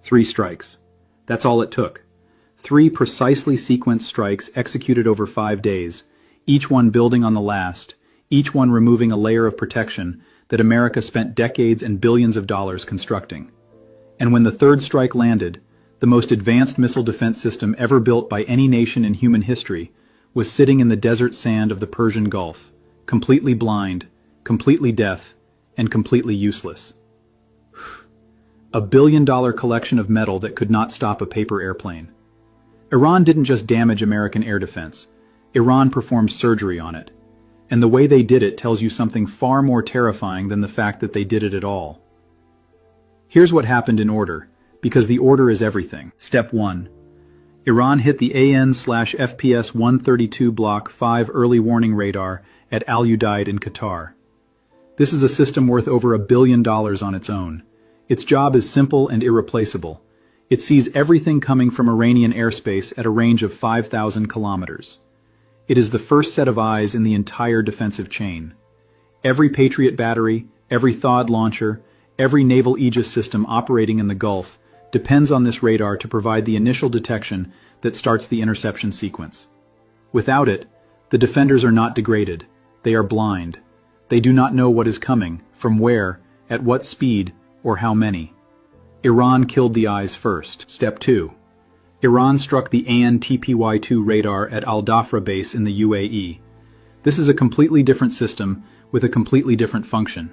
3 strikes. That's all it took. 3 precisely sequenced strikes executed over 5 days, each one building on the last, each one removing a layer of protection that America spent decades and billions of dollars constructing. And when the 3rd strike landed, the most advanced missile defense system ever built by any nation in human history was sitting in the desert sand of the Persian Gulf, completely blind, completely deaf, and completely useless. A billion-dollar collection of metal that could not stop a paper airplane. Iran didn't just damage American air defense. Iran performed surgery on it. And the way they did it tells you something far more terrifying than the fact that they did it at all. Here's what happened in order, because the order is everything. Step 1. Iran hit the AN/FPS 132 Block 5 early warning radar at Al Udeid in Qatar. This is a system worth over $1 billion on its own. Its job is simple and irreplaceable. It sees everything coming from Iranian airspace at a range of 5,000 kilometers. It is the first set of eyes in the entire defensive chain. Every Patriot battery, every THAAD launcher, every naval Aegis system operating in the Gulf depends on this radar to provide the initial detection that starts the interception sequence. Without it, the defenders are not degraded. They are blind. They do not know what is coming, from where, at what speed, or how many. Iran killed the eyes first. Step 2. Iran struck the AN/TPY-2 radar at Al Dhafra base in the UAE. This is a completely different system with a completely different function.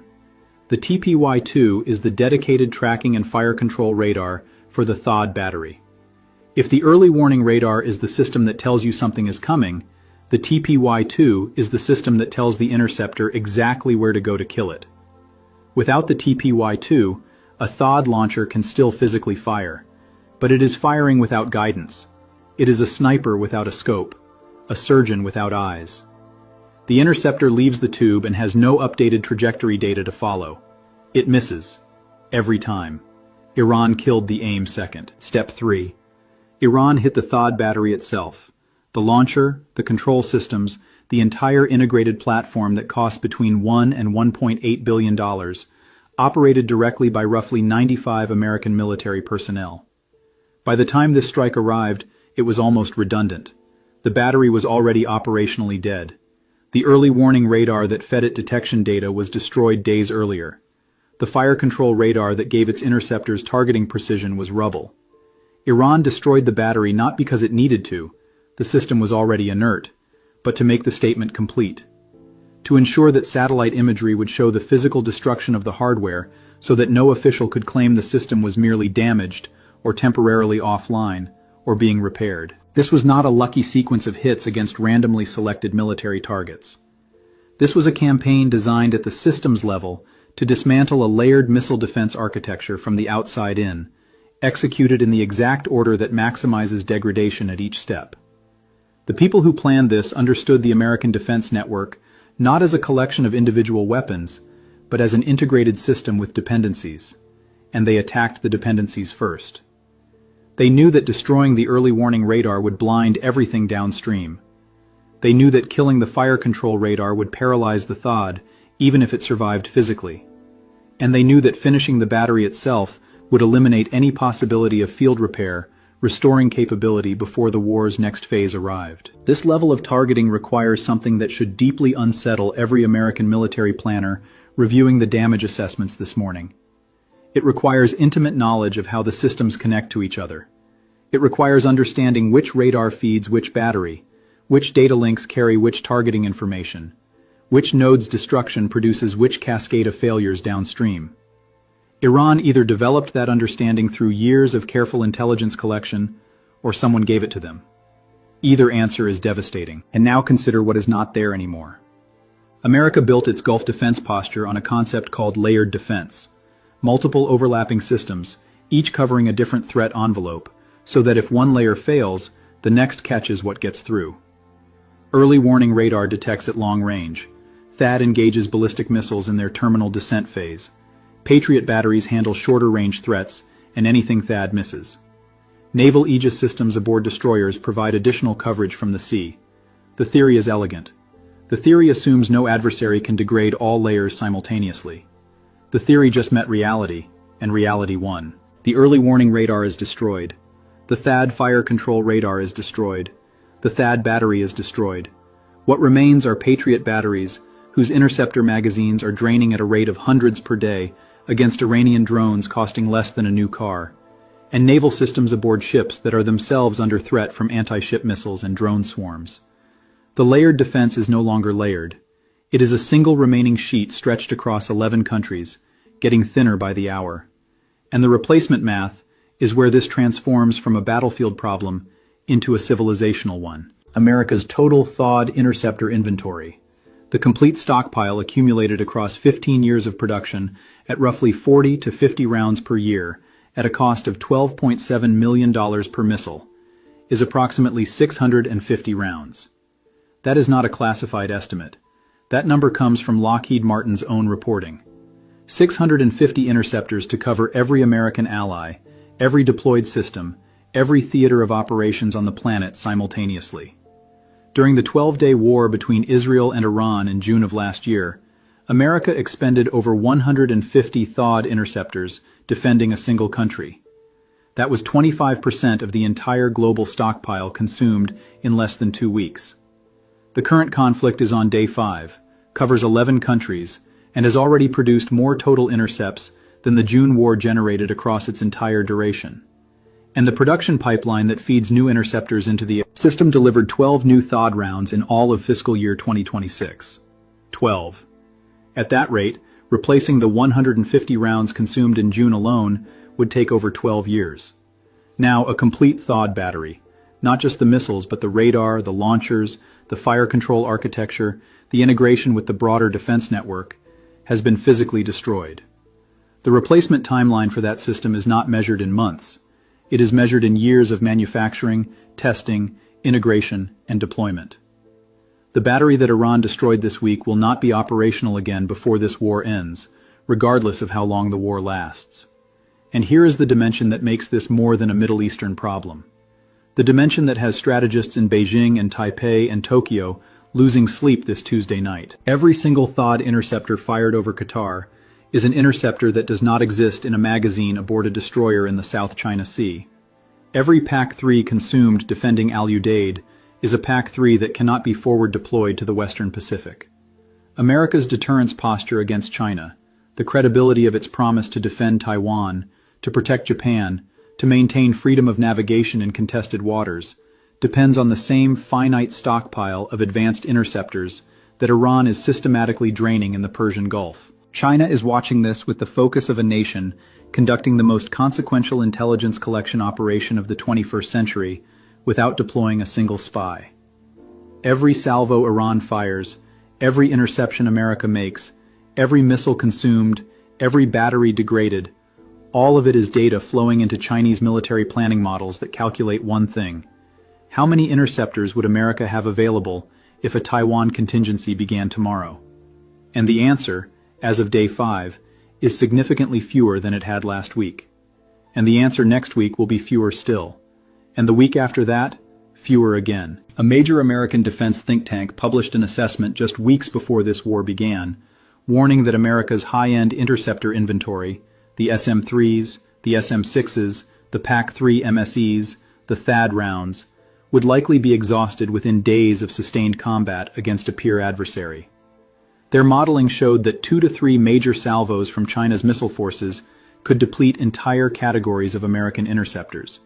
The TPY-2 is the dedicated tracking and fire control radar for the THAAD battery. If the early warning radar is the system that tells you something is coming, the TPY-2 is the system that tells the interceptor exactly where to go to kill it. Without the TPY-2, a THAAD launcher can still physically fire, but it is firing without guidance. It is a sniper without a scope, a surgeon without eyes. The interceptor leaves the tube and has no updated trajectory data to follow. It misses. Every time. Iran killed the aim second. Step 3. Iran hit the THAAD battery itself. The launcher, the control systems, the entire integrated platform that cost between $1 and $1.8 billion, operated directly by roughly 95 American military personnel. By the time this strike arrived, it was almost redundant. The battery was already operationally dead. The early warning radar that fed it detection data was destroyed days earlier. The fire control radar that gave its interceptors targeting precision was rubble. Iran destroyed the battery not because it needed to, the system was already inert, but to make the statement complete. To ensure that satellite imagery would show the physical destruction of the hardware so that no official could claim the system was merely damaged or temporarily offline or being repaired. This was not a lucky sequence of hits against randomly selected military targets. This was a campaign designed at the systems level to dismantle a layered missile defense architecture from the outside in, executed in the exact order that maximizes degradation at each step. The people who planned this understood the American defense network not as a collection of individual weapons, but as an integrated system with dependencies, and they attacked the dependencies first. They knew that destroying the early warning radar would blind everything downstream. They knew that killing the fire control radar would paralyze the THAAD, even if it survived physically. And they knew that finishing the battery itself would eliminate any possibility of field repair, restoring capability before the war's next phase arrived. This level of targeting requires something that should deeply unsettle every American military planner reviewing the damage assessments this morning. It requires intimate knowledge of how the systems connect to each other. It requires understanding which radar feeds which battery, which data links carry which targeting information, which node's destruction produces which cascade of failures downstream. Iran either developed that understanding through years of careful intelligence collection, or someone gave it to them. Either answer is devastating. And now consider what is not there anymore. America built its Gulf defense posture on a concept called layered defense. Multiple overlapping systems, each covering a different threat envelope, so that if one layer fails, the next catches what gets through. Early warning radar detects at long range. THAAD engages ballistic missiles in their terminal descent phase. Patriot batteries handle shorter-range threats, and anything THAAD misses. Naval Aegis systems aboard destroyers provide additional coverage from the sea. The theory is elegant. The theory assumes no adversary can degrade all layers simultaneously. The theory just met reality, and reality won. The early warning radar is destroyed. The THAAD fire control radar is destroyed. The THAAD battery is destroyed. What remains are Patriot batteries, whose interceptor magazines are draining at a rate of hundreds per day against Iranian drones costing less than a new car, and naval systems aboard ships that are themselves under threat from anti-ship missiles and drone swarms. The layered defense is no longer layered. It is a single remaining sheet stretched across 11 countries, getting thinner by the hour. And the replacement math is where this transforms from a battlefield problem into a civilizational one. America's total THAAD interceptor inventory. The complete stockpile accumulated across 15 years of production at roughly 40 to 50 rounds per year at a cost of $12.7 million per missile, is approximately 650 rounds. That is not a classified estimate. That number comes from Lockheed Martin's own reporting. 650 interceptors to cover every American ally, every deployed system, every theater of operations on the planet simultaneously. During the 12-day war between Israel and Iran in June of last year, America expended over 150 THAAD interceptors defending a single country. That was 25% of the entire global stockpile consumed in less than 2 weeks. The current conflict is on day 5, covers 11 countries, and has already produced more total intercepts than the June war generated across its entire duration. And the production pipeline that feeds new interceptors into the system delivered 12 new THAAD rounds in all of fiscal year 2026. 12. At that rate, replacing the 150 rounds consumed in June alone would take over 12 years. Now, a complete THAAD battery, not just the missiles but the radar, the launchers, the fire control architecture, the integration with the broader defense network, has been physically destroyed. The replacement timeline for that system is not measured in months. It is measured in years of manufacturing, testing, integration, and deployment. The battery that Iran destroyed this week will not be operational again before this war ends, regardless of how long the war lasts. And here is the dimension that makes this more than a Middle Eastern problem. The dimension that has strategists in Beijing and Taipei and Tokyo losing sleep this Tuesday night. Every single THAAD interceptor fired over Qatar is an interceptor that does not exist in a magazine aboard a destroyer in the South China Sea. Every PAC-3 consumed defending Al Udeid is a PAC-3 that cannot be forward deployed to the Western Pacific. America's deterrence posture against China, the credibility of its promise to defend Taiwan, to protect Japan, to maintain freedom of navigation in contested waters, depends on the same finite stockpile of advanced interceptors that Iran is systematically draining in the Persian Gulf. China is watching this with the focus of a nation conducting the most consequential intelligence collection operation of the 21st century without deploying a single spy. Every salvo Iran fires, every interception America makes, every missile consumed, every battery degraded, all of it is data flowing into Chinese military planning models that calculate one thing: how many interceptors would America have available if a Taiwan contingency began tomorrow? And the answer, as of day 5, is significantly fewer than it had last week. And the answer next week will be fewer still. And the week after that, fewer again. A major American defense think tank published an assessment just weeks before this war began, warning that America's high-end interceptor inventory, the SM-3s, the SM-6s, the PAC-3 MSEs, the THAAD rounds, would likely be exhausted within days of sustained combat against a peer adversary. Their modeling showed that 2 to 3 major salvos from China's missile forces could deplete entire categories of American interceptors.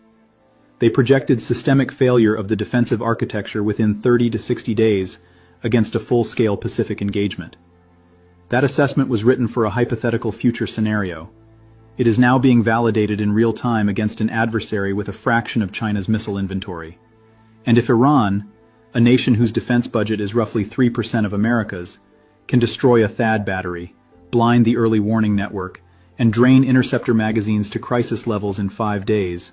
They projected systemic failure of the defensive architecture within 30 to 60 days against a full-scale Pacific engagement. That assessment was written for a hypothetical future scenario. It is now being validated in real time against an adversary with a fraction of China's missile inventory. And if Iran, a nation whose defense budget is roughly 3% of America's, can destroy a THAAD battery, blind the early warning network, and drain interceptor magazines to crisis levels in 5 days,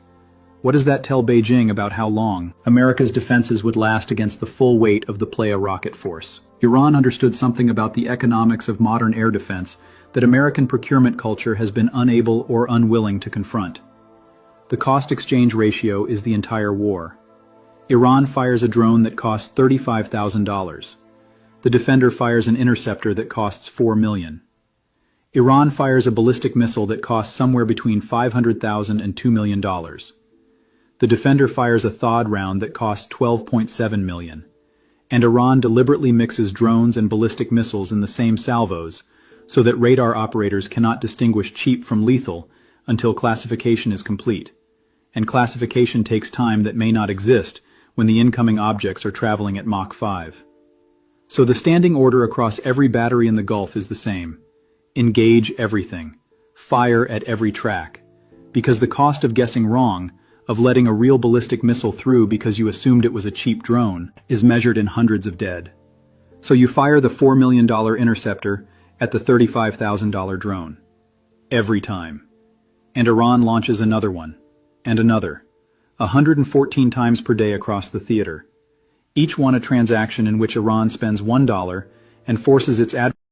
what does that tell Beijing about how long America's defenses would last against the full weight of the Playa rocket force? Iran understood something about the economics of modern air defense that American procurement culture has been unable or unwilling to confront. The cost-exchange ratio is the entire war. Iran fires a drone that costs $35,000. The defender fires an interceptor that costs $4 million. Iran fires a ballistic missile that costs somewhere between $500,000 and $2 million. The defender fires a THAAD round that costs $12.7 million. And Iran deliberately mixes drones and ballistic missiles in the same salvos, so that radar operators cannot distinguish cheap from lethal until classification is complete. And classification takes time that may not exist when the incoming objects are traveling at Mach 5. So the standing order across every battery in the Gulf is the same. Engage everything. Fire at every track. Because the cost of guessing wrong, of letting a real ballistic missile through because you assumed it was a cheap drone, is measured in hundreds of dead. So you fire the $4 million interceptor at the $35,000 drone. Every time. And Iran launches another one. And another. 114 times per day across the theater. Each one a transaction in which Iran spends $1 and forces its